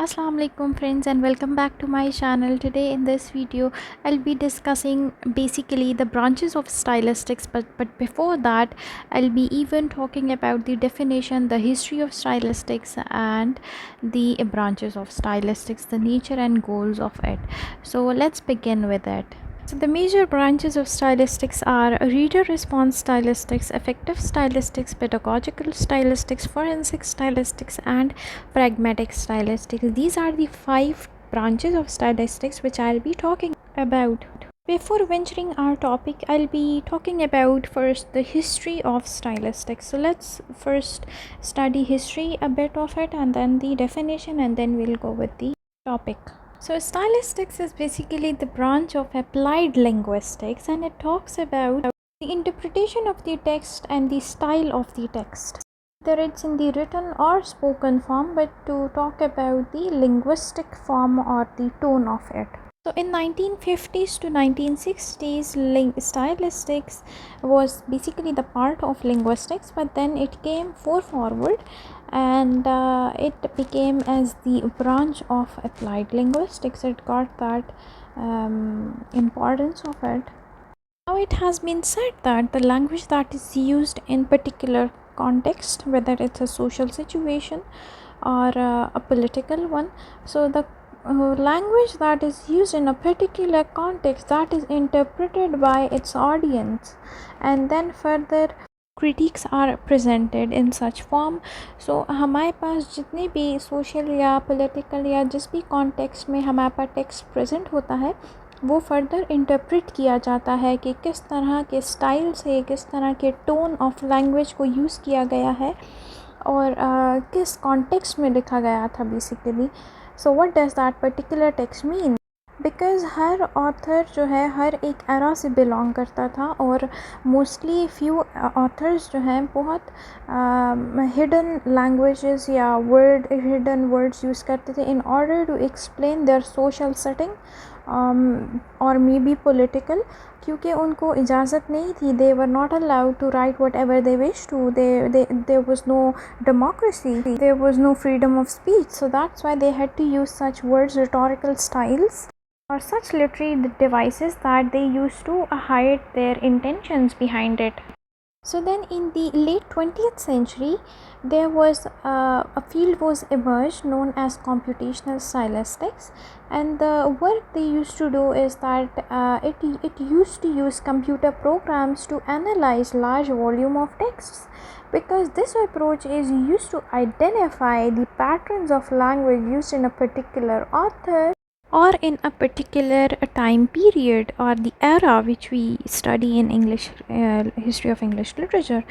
Assalamu alaikum friends, and welcome back to my channel. Today in this video I'll be discussing basically the branches of stylistics, but before that I'll be even talking about the definition, the history of stylistics, and the branches of stylistics, the nature and goals of it. So let's begin with it. So the major branches of stylistics are reader response stylistics, affective stylistics, pedagogical stylistics, forensic stylistics, and pragmatic stylistics. These are the five branches of stylistics which I'll be talking about. Before venturing our topic, I'll be talking about first the history of stylistics. So let's first study history, a bit of it, and then the definition, and then we'll go with the topic. So stylistics is basically the branch of applied linguistics, and it talks about the interpretation of the text and the style of the text, whether it's in the written or spoken form, but to talk about the linguistic form or the tone of it. So in 1950s to 1960s, stylistics was basically the part of linguistics, but then it came forward and it became as the branch of applied linguistics. It got that importance of it. Now it has been said that the language that is used in particular context, whether it's a social situation or a political one, so the language that is used in a particular context, that is interpreted by its audience, and then further critiques are presented in such form. So हमारे पास जितने भी social या political या जिस भी context में हमारे पास text present होता है, वो फर्दर इंटरप्रेट किया जाता है कि किस तरह के स्टाइल से, किस तरह के टोन ऑफ लैंग्वेज को यूज़ किया गया है और किस कॉन्टेक्स्ट में लिखा गया था basically. So what does that particular text mean, because her author जो है हर एक एरा से बिलोंग करता था और मोस्टली फ्यू ऑथर्स जो हैं बहुत हिडन लैंग्वेजेस या हिडन वर्ड्स यूज़ करते थे in order to explain their social setting और मे बी पॉलिटिकल, क्योंकि उनको इजाज़त नहीं थी. They were not allowed to write whatever they wish to. There was no democracy, there was no freedom of speech, so that's why they had to use such words, rhetorical styles, or such literary devices that they used to hide their intentions behind it. So then in the late 20th century, there was a field was emerged known as computational stylistics, and the work they used to do is that it used to use computer programs to analyze large volume of texts, because this approach is used to identify the patterns of language used in a particular author or in a particular time period or the era which we study in English, history of English literature.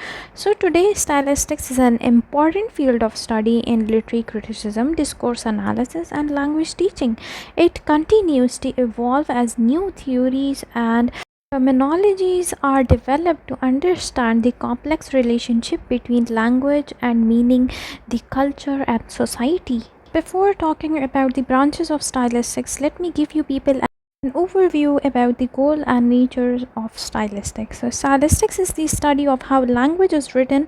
So today stylistics is an important field of study in literary criticism, discourse analysis, and language teaching. It continues to evolve as new theories and terminologies are developed to understand the complex relationship between language and meaning, the culture and society. Before talking about the branches of stylistics, let me give you people an overview about the goal and nature of stylistics. So stylistics is the study of how language is written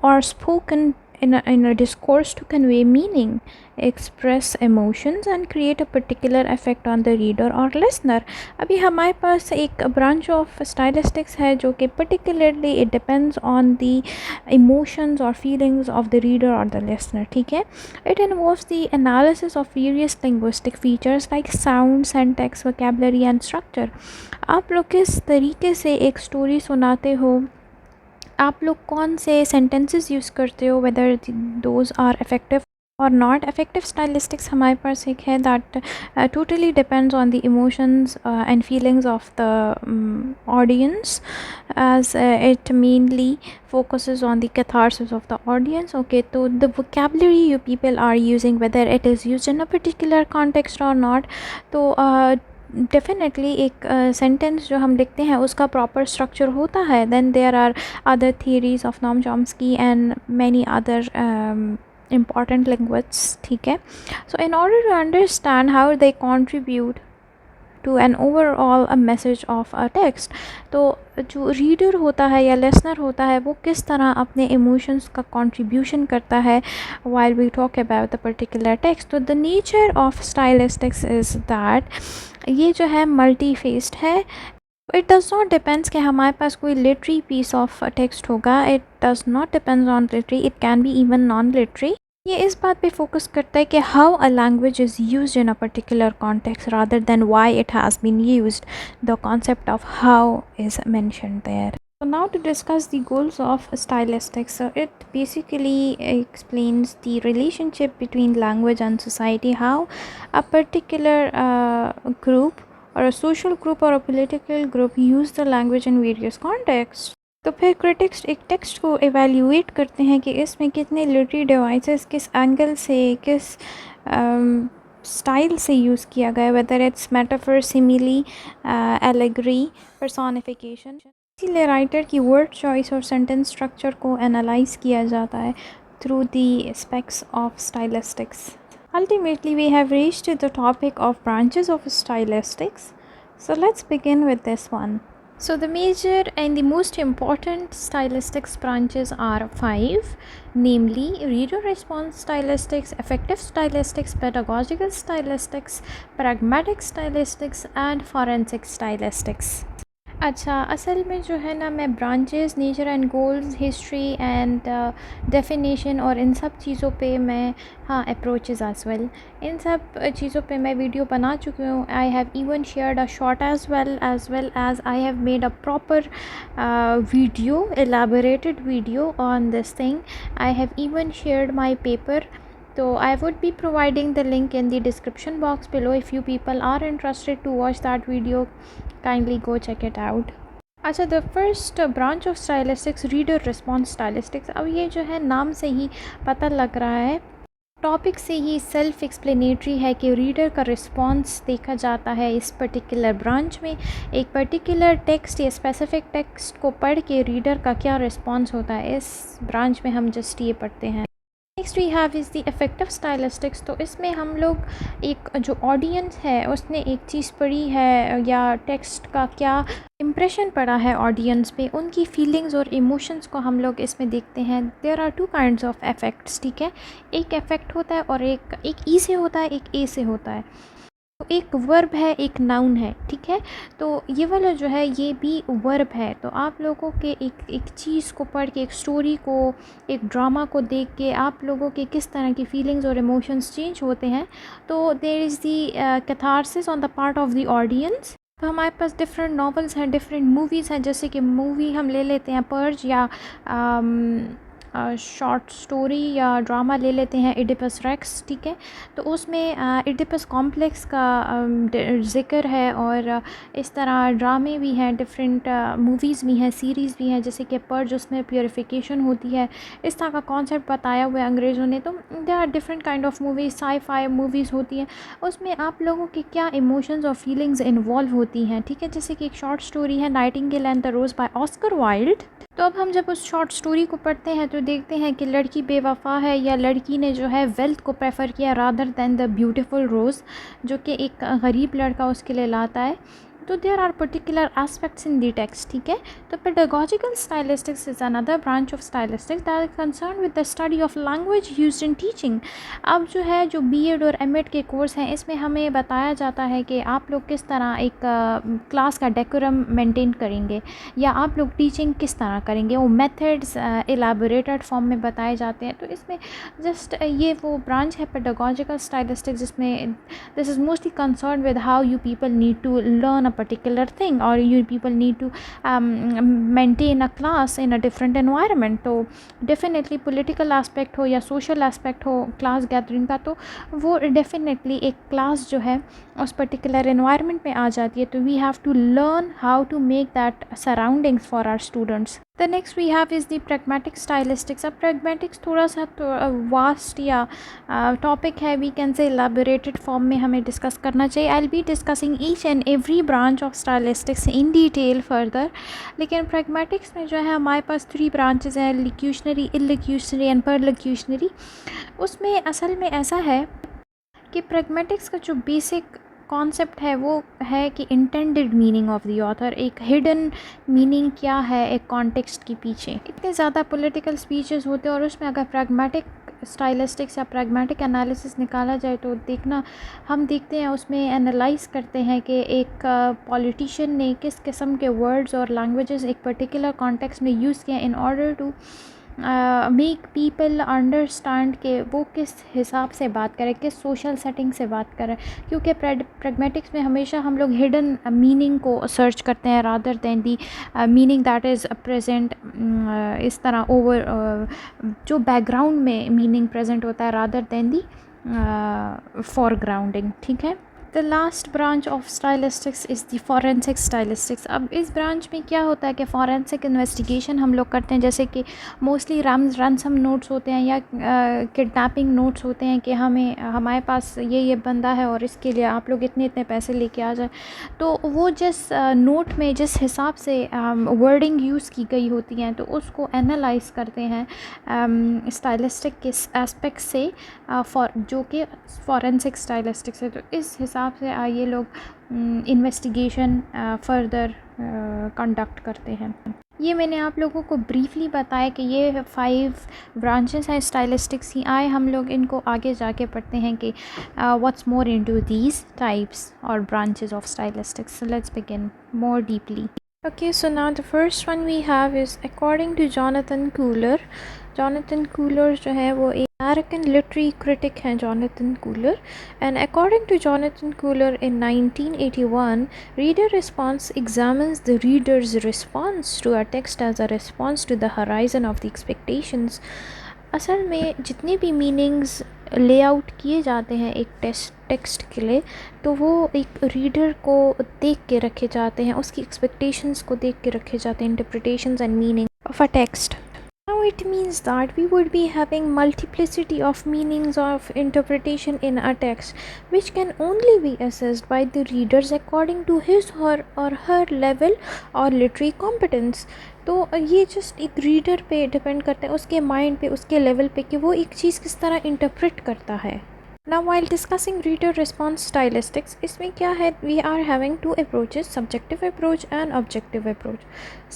or spoken in a discourse to convey meaning, express emotions, and create a particular effect on the reader or listener. अभी हमारे पास एक branch of stylistics है जो कि particularly it depends on the emotions or feelings of the reader or the listener. ठीक है, it involves the analysis of various linguistic features like sound, syntax, vocabulary and structure. आप लोग किस तरीके से एक स्टोरी सुनाते हो, आप लोग कौन से सेंटेंसेस यूज़ करते हो, वेदर दोज आर इफ़ेक्टिव और नॉट इफ़ेक्टिव. स्टाइलिस्टिक्स हमारे पास एक है that totally depends on the emotions and feelings of the audience, as it mainly focuses on the catharsis of the audience. Okay, so the vocabulary you people are using, whether it is used in a particular context or not, तो definitely एक sentence जो हम लिखते हैं उसका proper structure होता है. Then there are other theories of Noam Chomsky and many other important linguists. ठीक है, so in order to understand how they contribute to an overall a message of a text. तो जो reader होता है या listener होता है वो किस तरह अपने इमोशंस का कंट्रीब्यूशन करता है while we talk about the particular text. तो the nature of stylistics is that ये जो है मल्टी फेस्ड है. इट डज़ नॉट डिपेंड्स कि हमारे पास कोई लिटरी पीस ऑफ टेक्स्ट होगा. It does not depends on literary, it can be even non literary. ये इस बात पे फोकस करता है कि how a language is used in a particular context rather than why it has been used. The concept of how is mentioned there. So now to discuss the goals of stylistics. So it basically explains the relationship between language and society, how a particular group or a social group or a political group use the language in various contexts. तो फिर critics एक text को evaluate करते हैं कि इसमें कितने लिटरी devices किस एंगल से किस स्टाइल से यूज़ किया गया, whether it's metaphor, simile, allegory, personification. इसीलिए राइटर की वर्ड चॉइस और सेंटेंस स्ट्रक्चर को एनालाइज किया जाता है through the specs of stylistics. Ultimately, we have reached the topic of branches of stylistics. So let's begin with this one. So the major and the most important stylistics branches are 5, namely reader response stylistics, effective stylistics, pedagogical stylistics, pragmatic stylistics and forensic stylistics. अच्छा, असल में जो है ना मैं branches, nature and goals, history and definition और इन सब चीज़ों पे मैं अप्रोचेस एज वेल, इन सब चीज़ों पे मैं वीडियो बना चुकी हूँ. I have even shared a short as well as I have made a proper video, elaborated video on this thing. I have even shared my paper. So I would be providing the link in the description box below. If you people are interested to watch that video, kindly go check it out. अच्छा, the first branch of stylistics, reader response stylistics. अब ये जो है नाम से ही पता लग रहा है, टॉपिक से ही सेल्फ एक्सप्लेनेटरी है कि रीडर का रिस्पॉन्स देखा जाता है इस पर्टिकुलर ब्रांच में. एक पर्टिकुलर टेक्स्ट या स्पेसिफिक टेक्स्ट को पढ़ के रीडर का क्या रिस्पॉन्स होता है, इस ब्रांच में हम जस्ट ये पढ़ते हैं. Next we have is the effective stylistics. तो इसमें हम लोग एक जो ऑडियंस है उसने एक चीज़ पढ़ी है या टेक्स्ट का क्या इम्प्रेशन पड़ा है ऑडियंस पे, उनकी फीलिंग्स और इमोशंस को हम लोग इसमें देखते हैं. There are 2 kinds of effects. ठीक है, एक इफ़ेक्ट होता है और एक ई से होता है, एक ए से होता है. तो एक वर्ब है, एक नाउन है. ठीक है, तो ये वाला जो है ये भी वर्ब है. तो आप लोगों के एक चीज़ को पढ़ के, एक स्टोरी को, एक ड्रामा को देख के आप लोगों के किस तरह की फीलिंग्स और इमोशंस चेंज होते हैं. तो there is the catharsis on the part of the audience. तो हमारे पास डिफरेंट नॉवेल्स हैं, डिफरेंट मूवीज़ हैं. जैसे कि मूवी हम ले लेते हैं पर्ज, या शॉर्ट स्टोरी या ड्रामा ले लेते हैं इडिपस रेक्स. ठीक है, तो उसमें इडिपस कॉम्प्लेक्स का ज़िक्र है. और इस तरह ड्रामे भी हैं, डिफरेंट मूवीज़ भी हैं, सीरीज़ भी हैं. जैसे कि पर्ज, उसमें प्योरिफिकेशन होती है, इस तरह का कॉन्सेप्ट बताया हुआ है अंग्रेज़ों ने. तो there are different kind of movies, sci-fi movies होती हैं, उसमें आप लोगों के क्या इमोशंस और फीलिंग्स इन्वॉल्व होती हैं. ठीक है, जैसे कि एक शॉर्ट स्टोरी है Nightingale and the Rose by Oscar Wilde. तो अब हम जब उस शॉर्ट स्टोरी को पढ़ते हैं तो देखते हैं कि लड़की बेवफा है या लड़की ने जो है वेल्थ को प्रेफर किया रादर दैन द ब्यूटीफुल रोज़, जो कि एक गरीब लड़का उसके लिए लाता है. तो there are particular aspects in the text. ठीक है, तो pedagogical stylistics is another branch of stylistics that is concern with the study of language used in teaching. अब जो है जो बीएड और एमएड के कोर्स हैं इसमें हमें बताया जाता है कि आप लोग किस तरह एक क्लास का डेकोरम मेंटेन करेंगे या आप लोग टीचिंग किस तरह करेंगे. वो मेथड्स एलैबोरेटेड फॉर्म में बताए जाते हैं. तो इसमें जस्ट ये वो ब्रांच है पेडागोजिकल स्टाइलिस्टिक्स जिसमें this is mostly concern with how you people need to learn particular thing or you people need to maintain a class in a different environment. तो definitely political aspect हो या social aspect हो class gathering का, तो वो definitely एक class जो है उस particular environment में आ जाती है. तो we have to learn how to make that surroundings for our students. The next we have is the pragmatic stylistics. अब pragmatics थोड़ा सा vast या topic है, we can say elaborated form में हमें discuss करना चाहिए. I'll be discussing each and every branch of stylistics in detail further. लेकिन pragmatics में जो है हमारे पास 3 branches हैं, locutionary, illocutionary and perlocutionary. उसमें असल में ऐसा है कि pragmatics का जो basic कॉन्सेप्ट है वो है कि intended meaning of the author, एक हिडन मीनिंग क्या है एक कॉन्टेक्स्ट के पीछे। इतने ज़्यादा पॉलिटिकल स्पीचेस होते हैं और उसमें अगर प्रैग्मेटिक स्टाइलिस्टिक्स या प्रैग्मेटिक एनालिसिस निकाला जाए तो देखना, हम देखते हैं उसमें एनालाइज करते हैं कि एक पॉलिटिशियन ने किस किस्म के वर्ड्स और लैंग्वेजेस एक पर्टिकुलर कॉन्टेक्स्ट में यूज़ किया in order to make people understand कि वो किस हिसाब से बात करें, किस सोशल सेटिंग से बात करें। क्योंकि प्रैग्मेटिक्स में हमेशा हम लोग हिडन मीनिंग को सर्च करते हैं rather than the meaning that is present, इस तरह ओवर जो बैकग्राउंड में मीनिंग प्रेजेंट होता है रादर दैन दी फॉरग्राउंडिंग। ठीक है। The last branch of stylistics is the forensic stylistics. अब इस ब्रांच में क्या होता है कि फॉरेंसिक इन्वेस्टिगेशन हम लोग करते हैं, जैसे कि मोस्टली रैंसम नोट्स होते हैं या किडनैपिंग नोट्स होते हैं कि हमारे पास ये बंदा है और इसके लिए आप लोग इतने इतने पैसे लेके आ जाए। तो वो जिस नोट में जिस हिसाब से वर्डिंग यूज़ की गई होती हैं तो उसको एनालाइज करते हैं स्टाइलिस्टिक के एस्पेक्ट से, जो कि फॉरेंसिक स्टाइलिस्टिक्स है। तो इस हिसाब से ये लोग इन्वेस्टिगेशन फर्दर कंडक्ट करते हैं। ये मैंने आप लोगों को ब्रीफली बताया कि ये 5 ब्रांचेस हैं स्टाइलिस्टिक्स की। आए हम लोग इनको आगे जाके पढ़ते हैं कि what's more into these types और branches of stylistics. Let's begin more deeply. Okay, so now the first one we have is according to Jonathan Cooler. Jonathan Cooler जो है वो एक American literary critic हैं Jonathan Cooler, and according to Jonathan Cooler in 1981, reader response examines the reader's response to a text as a response to the horizon of the expectations. असल में जितनी भी meanings layout किए जाते हैं एक text के लिए तो वो एक रीडर को देख के रखे जाते हैं, उसकी एक्सपेक्टेशंस को देख के रखे जाते हैं, interpretations and meaning of a text. Now it means that we would be having multiplicity of meanings of interpretation in a text, which can only be assessed by the readers according to his or her level or literary competence. तो ये just एक reader पे depend करता है, उसके mind पे, उसके level पे कि वो एक चीज़ किस तरह इंटरप्रेट करता है। Now while discussing reader response stylistics, इसमें क्या है, we are having 2 approaches, subjective approach and objective approach.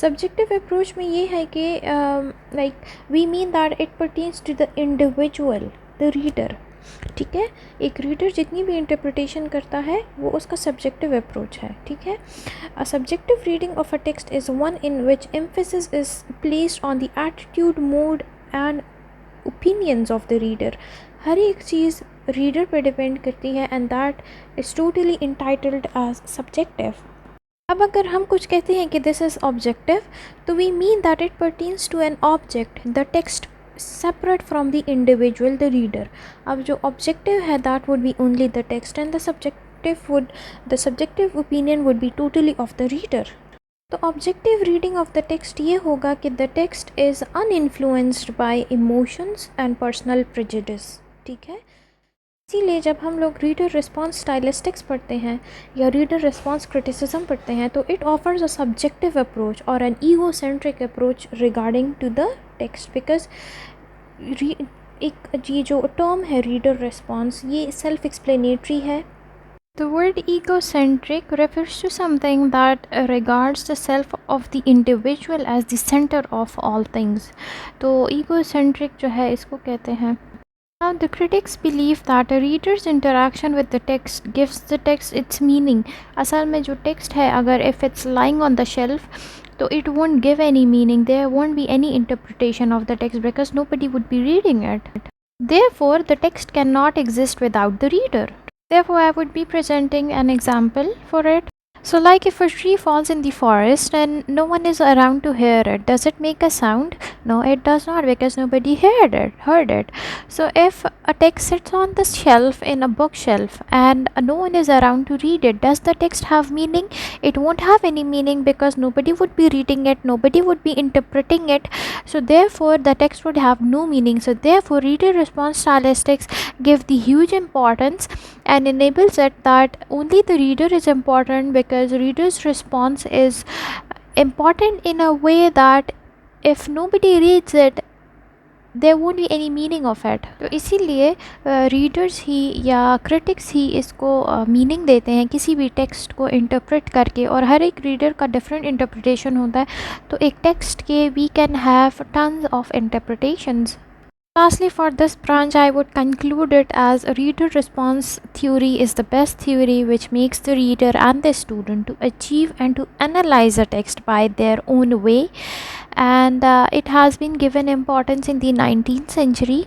Subjective approach में ये है कि like we mean that it pertains to the individual, the reader. ठीक है, एक रीडर जितनी भी इंटरप्रिटेशन करता है वो उसका सब्जेक्टिव अप्रोच है। ठीक है, a subjective reading of a text is one in which emphasis is placed on the attitude, mood and opinions of the reader. हर एक चीज़ रीडर पे डिपेंड करती है and that is totally entitled as subjective. अब अगर हम कुछ कहते हैं कि दिस इज़ ऑब्जेक्टिव तो we mean that it pertains to an object, the text separate from the individual, the reader. अब जो objective है that would be only the text and the subjective opinion would be totally of the reader. तो objective reading of the text ये होगा कि the text is uninfluenced by emotions and personal prejudice. ठीक है, इसीलिए जब हम लोग रीडर रिस्पॉन्स स्टाइलिस्टिक्स पढ़ते हैं या रीडर रिस्पॉन्स क्रिटिसिज्म पढ़ते हैं तो it offers a subjective approach और an egocentric approach regarding to the text, because एक ये जो टर्म है रीडर रिस्पॉन्स ये सेल्फ एक्सप्लेनेटरी है। The word egocentric refers to something that regards the self of the individual as the center of all things. तो egocentric जो है इसको कहते हैं। Now the critics believe that a reader's interaction with the text gives the text its meaning. असल में जो text है अगर if it's lying on the shelf तो it won't give any meaning, there won't be any interpretation of the text because nobody would be reading it. Therefore the text cannot exist without the reader. Therefore I would be presenting an example for it. So like if a tree falls in the forest and no one is around to hear it, does it make a sound? No, it does not, because nobody heard it. So if a text sits on the shelf in a bookshelf and no one is around to read it, does the text have meaning? It won't have any meaning because nobody would be reading it, nobody would be interpreting it. So therefore the text would have no meaning. So therefore reader response stylistics give the huge importance and enables it that only the reader is important, because reader's response is important in a way that if nobody reads it, there won't be any meaning of it. तो इसीलिए readers ही या critics ही इसको meaning देते हैं किसी भी text को interpret करके, और हर एक रीडर का डिफरेंट इंटरप्रिटेशन होता है। तो एक टेक्स्ट के we can have tons of interpretations. Lastly, for this branch, I would conclude it as a reader response theory is the best theory which makes the reader and the student to achieve and to analyze a text by their own way. And it has been given importance in the 19th century.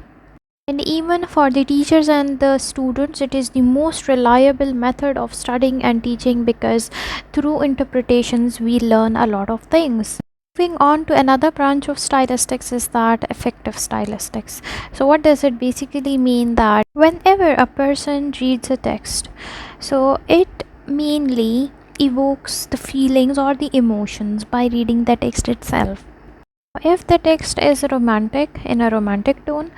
And even for the teachers and the students, it is the most reliable method of studying and teaching, because through interpretations we learn a lot of things. Moving on to another branch of stylistics is that effective stylistics. So what does it basically mean? That whenever a person reads a text, so it mainly evokes the feelings or the emotions by reading the text itself. If the text is romantic, in a romantic tone,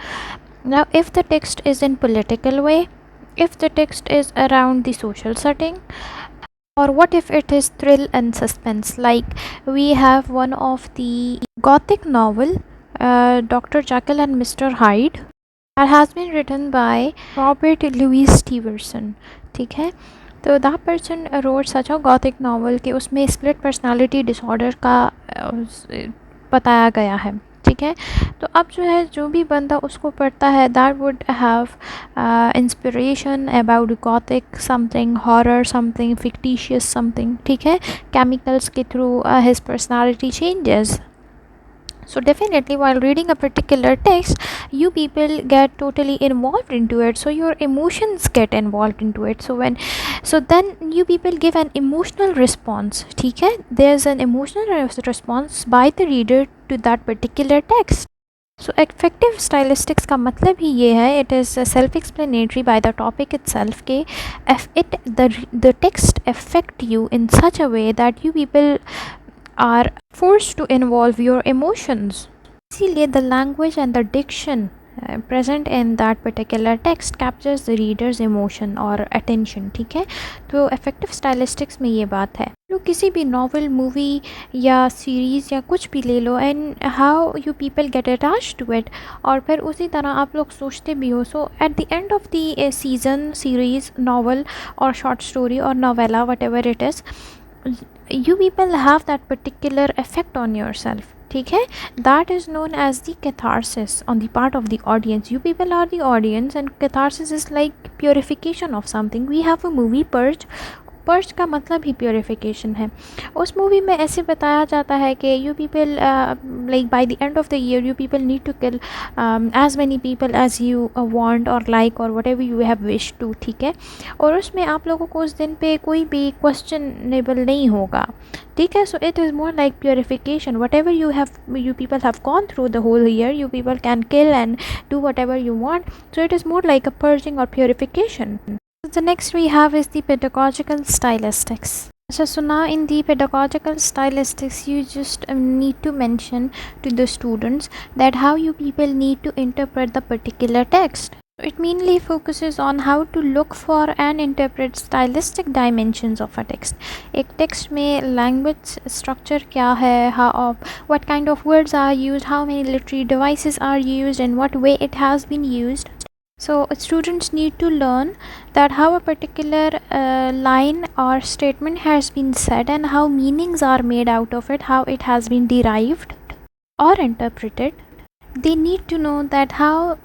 now if the text is in political way, if the text is around the social setting, or what if it is thrill and suspense, like we have one of the gothic novel, Dr. Jekyll and Mr. Hyde, that has been written by Robert Louis Stevenson. ठीक है, तो that person road such a Gothic novel कि उसमें split personality disorder का बताया गया है। ठीक है, तो अब जो है जो भी बंदा उसको पढ़ता है, that would have inspiration about Gothic something, horror something, fictitious something. ठीक है, केमिकल्स के through his personality changes. So definitely while reading a particular text, you people get totally involved into it, so your emotions get involved into it. So then you people give an emotional response. ठीक है, there's an emotional response by the reader to that particular text. So effective stylistics का मतलब ही ये है, it is self explanatory by the topic itself के the text affect you in such a way that you people are forced to involve your emotions. इसीलिए the language and the diction present in that particular text captures the reader's emotion or attention. ठीक है, तो effective stylistics में ये बात है। तो किसी भी novel, movie या series या कुछ भी ले लो, and how you people get attached to it, और फिर उसी तरह आप लोग सोचते भी हो। So at the end of the season, series, novel or short story or novella, whatever it is, you people have that particular effect on yourself. ठीक है, that is known as the catharsis on the part of the audience. You people are the audience and catharsis is like purification of something. We have a movie Purge. Perch का मतलब ही purification है। उस movie में ऐसे बताया जाता है कि you people like by the end of the year you people need to kill as many people as you want और लाइक और whatever you have wish to. ठीक है, और उसमें आप लोगों को उस दिन पे कोई भी क्वेश्चनेबल नहीं होगा। ठीक है, so it is more like purification. What ever you people have gone through the whole year, you people can kill and do whatever you want. So it is more like a purging or purification. The next we have is the pedagogical stylistics. So now in the pedagogical stylistics, you just need to mention to the students that how you people need to interpret the particular text. It mainly focuses on how to look for and interpret stylistic dimensions of a text. एक text में language structure क्या है, how what kind of words are used, how many literary devices are used, and what way it has been used. So students need to learn that how a particular line or statement has been said and how meanings are made out of it, how it has been derived or interpreted. They need to know that how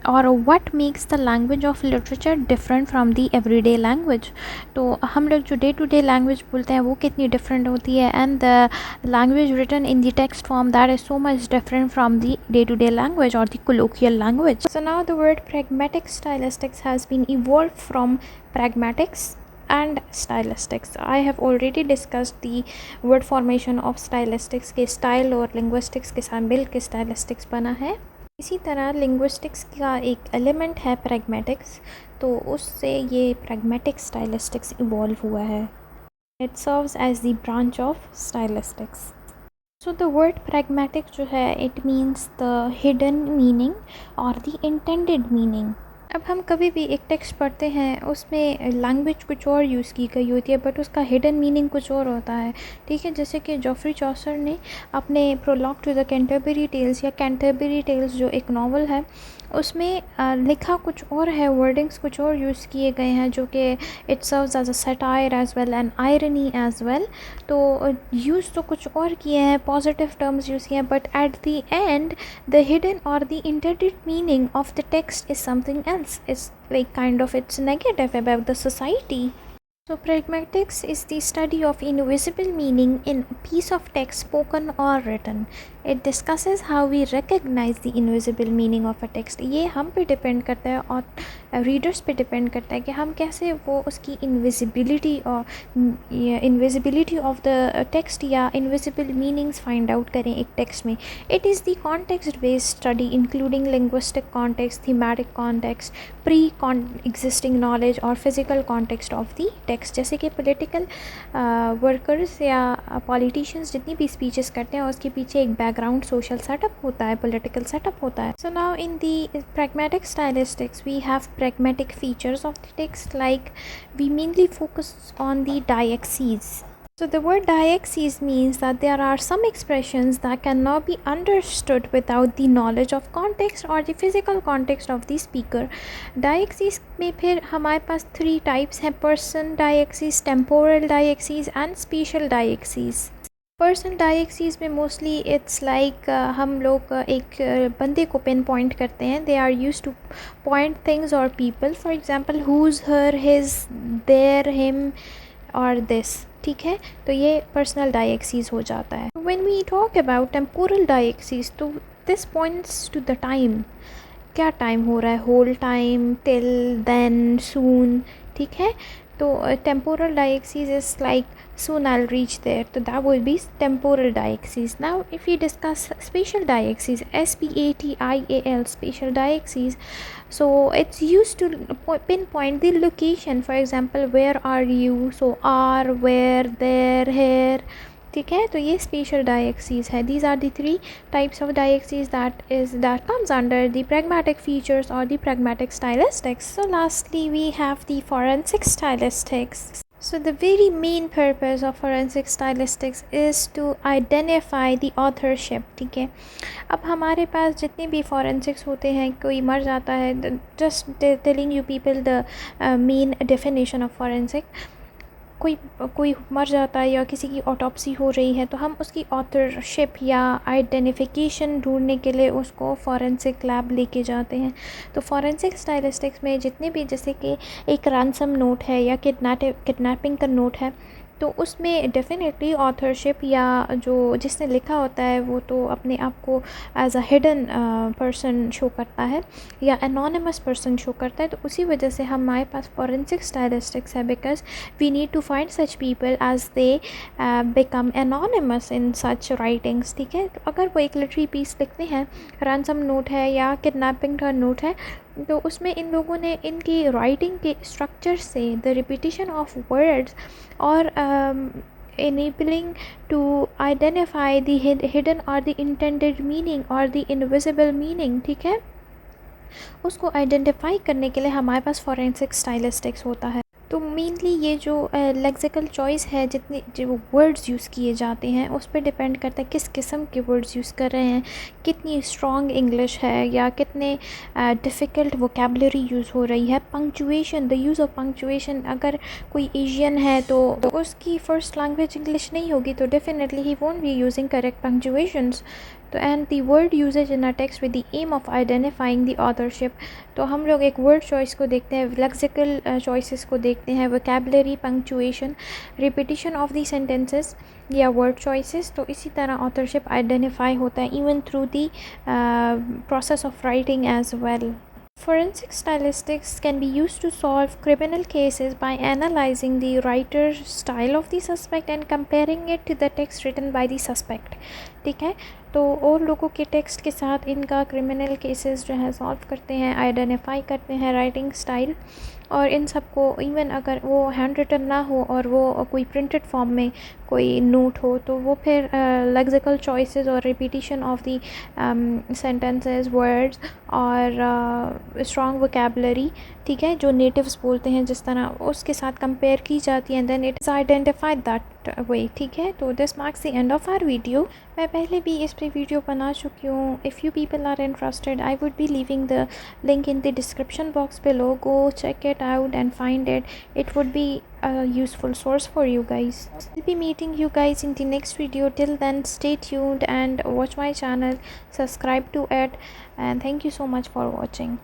और what makes the language of literature different from the everyday language. तो हम लोग जो day to day language बोलते हैं वो कितनी different होती है, and the language written in the text form that is so much different from the day to day language or the colloquial language. So now the word pragmatic stylistics has been evolved from pragmatics and stylistics. I have already discussed the word formation of stylistics के style और linguistics के साथ मिल के stylistics बना है। इसी तरह linguistics का एक एलिमेंट है प्रैग्मेटिक्स, तो उससे ये प्रैग्मेटिक स्टाइलिस्टिक्स इवॉल्व हुआ है। It serves as the branch of stylistics. So the word pragmatic जो है, it means the hidden meaning और द इंटेंडेड मीनिंग। अब हम कभी भी एक टेक्स्ट पढ़ते हैं, उसमें लैंग्वेज कुछ और यूज़ की गई होती है बट उसका हिडन मीनिंग कुछ और होता है, ठीक है। जैसे कि जॉफ्री चौसर ने अपने prologue to the Canterbury tales या कैंटरबरी टेल्स जो एक नावल है, उसमें लिखा कुछ और है, वर्डिंग्स कुछ और यूज़ किए गए हैं, जो कि it serves as a satire as well and irony as well. तो यूज़ तो कुछ और किए हैं, पॉजिटिव टर्म्स यूज़ किए हैं, but at the end the hidden or the intended meaning of the text is something else. It's like kind of it's negative about the society. So pragmatics is the study of invisible meaning in a piece of text, spoken or written. It discusses how we recognize the invisible meaning of a text. ये हम पे depend करता है और readers पे depend करता है कि हम कैसे वो उसकी इनविजिबिलिटी और इनविजिबिलिटी ऑफ द टेक्स्ट या इनविजिबल मीनिंग्स फाइंड आउट करें एक टेक्स्ट में। It is the context based study including linguistic context, thematic context, pre existing knowledge और physical context of the text. जैसे कि पॉलिटिकल वर्कर्स या politicians जितनी भी स्पीचेस करते हैं उसके पीछे एक बैकग्राउंड सोशल सेटअप होता है, पॉलिटिकल सेटअप होता है। So now in the pragmatic stylistics we have pragmatic features of the text, like we mainly focus on the diaxes. So the word diaxes means that there are some expressions that cannot be understood without the knowledge of context or the physical context of the speaker. Diaxes में फिर हमारे पास 3 types हैं: person diaxes, temporal diaxes and spatial diaxes. Person deixis में mostly it's like हम लोग एक बंदे को पिन पॉइंट करते हैं। They are use to point things और people, for example whose, her, his, their, him और दिस, ठीक है। तो ये पर्सनल डायक्सीज हो जाता है। When we talk about temporal deixis, तो this points to the time, क्या टाइम हो रहा है, whole time, till, then, soon, ठीक है। तो temporal diaxis is like soon I'll reach there, so that will be temporal diaxis. Now if we discuss spatial diaxis, SPATIAL, spatial diaxis, so it's used to pinpoint the location, for example where are you, so are, where, there, here, ठीक है। तो ये spatial deixis है। These are the 3 types of deixis that comes under the pragmatic features or the pragmatic stylistics. So lastly we have the forensic stylistics. So the very main purpose of forensic stylistics is to identify the authorship, ठीक है। अब हमारे पास जितने भी forensics होते हैं, कोई मर जाता है, just telling you people the main definition of forensic, कोई मर जाता है या किसी की ऑटोप्सी हो रही है, तो हम उसकी ऑथरशिप या आइडेंटिफिकेशन ढूंढने के लिए उसको फॉरेंसिक लैब लेके जाते हैं। तो फॉरेंसिक स्टाइलिस्टिक्स में जितने भी, जैसे कि एक रैंसम नोट है या किडनैपिंग का नोट है, तो उसमें डेफिनेटली ऑथरशिप या जो जिसने लिखा होता है वो तो अपने आप को as a hidden person show करता है या एनोनिमस पर्सन शो करता है। तो उसी वजह से हमारे पास फॉरेंसिक स्टाइलिस्टिक्स है, because we need to find such people as they become anonymous in such writings, ठीक है। तो अगर वो एक लिटरेरी पीस लिखते हैं, रैंसम नोट है या किडनैपिंग का नोट है, तो उसमें इन लोगों ने इनकी राइटिंग के स्ट्रक्चर से द रिपीटिशन ऑफ वर्ड्स और enabling to identify the hidden or the intended meaning or the invisible meaning, ठीक है, उसको आइडेंटिफाई करने के लिए हमारे पास फॉरेंसिक स्टाइलिस्टिक्स होता है। तो मेनली ये जो लेक्सिकल चॉइस है, जितने जो वर्ड्स यूज़ किए जाते हैं उस पर डिपेंड करता है किस किस्म के वर्ड्स यूज़ कर रहे हैं, कितनी स्ट्रॉन्ग इंग्लिश है या कितने डिफ़िकल्ट वोकेबलरी यूज़ हो रही है। Punctuation, the use of punctuation, अगर कोई एशियन है तो उसकी फ़र्स्ट लैंग्वेज इंग्लिश नहीं होगी, तो definitely he won't be using correct punctuations. तो and the word usages in a text with the aim of identifying the authorship. तो हम लोग एक वर्ड चॉइस को देखते हैं, लेक्सिकल चॉइसेस को देखते हैं, vocabulary, punctuation, repetition of the sentences या वर्ड चॉइसेस। तो इसी तरह ऑथरशिप आइडेंटिफाई होता है even through the process of writing as well. Forensic stylistics can be used to solve criminal cases by analyzing the writer's style of the suspect and comparing it to the text written by the suspect. ठीक है। तो और लोगों के text के साथ इनका criminal cases जो है सॉल्व करते हैं, आइडेंटिफाई करते हैं राइटिंग स्टाइल, और इन सब को इवन अगर वो हैंड रिटन ना हो और वो कोई प्रिंटेड फॉर्म में कोई नोट हो, तो वो फिर लेक्सिकल चॉइसेस और repetition of the sentences, words और स्ट्रॉन्ग वोकेबलरी, ठीक है, जो नेटिव्स बोलते हैं जिस तरह, उसके साथ कंपेयर की जाती है, then it is identified that way, ठीक है। तो this marks the end of our video. मैं पहले भी इस पे वीडियो बना चुकी हूँ। If you people are interested, I would be leaving the link in the description box below. Go check it out and find it. It would be a useful source for you guys. I'll be meeting you guys in the next video. Till then, stay tuned and watch my channel, subscribe to it, and thank you so much for watching.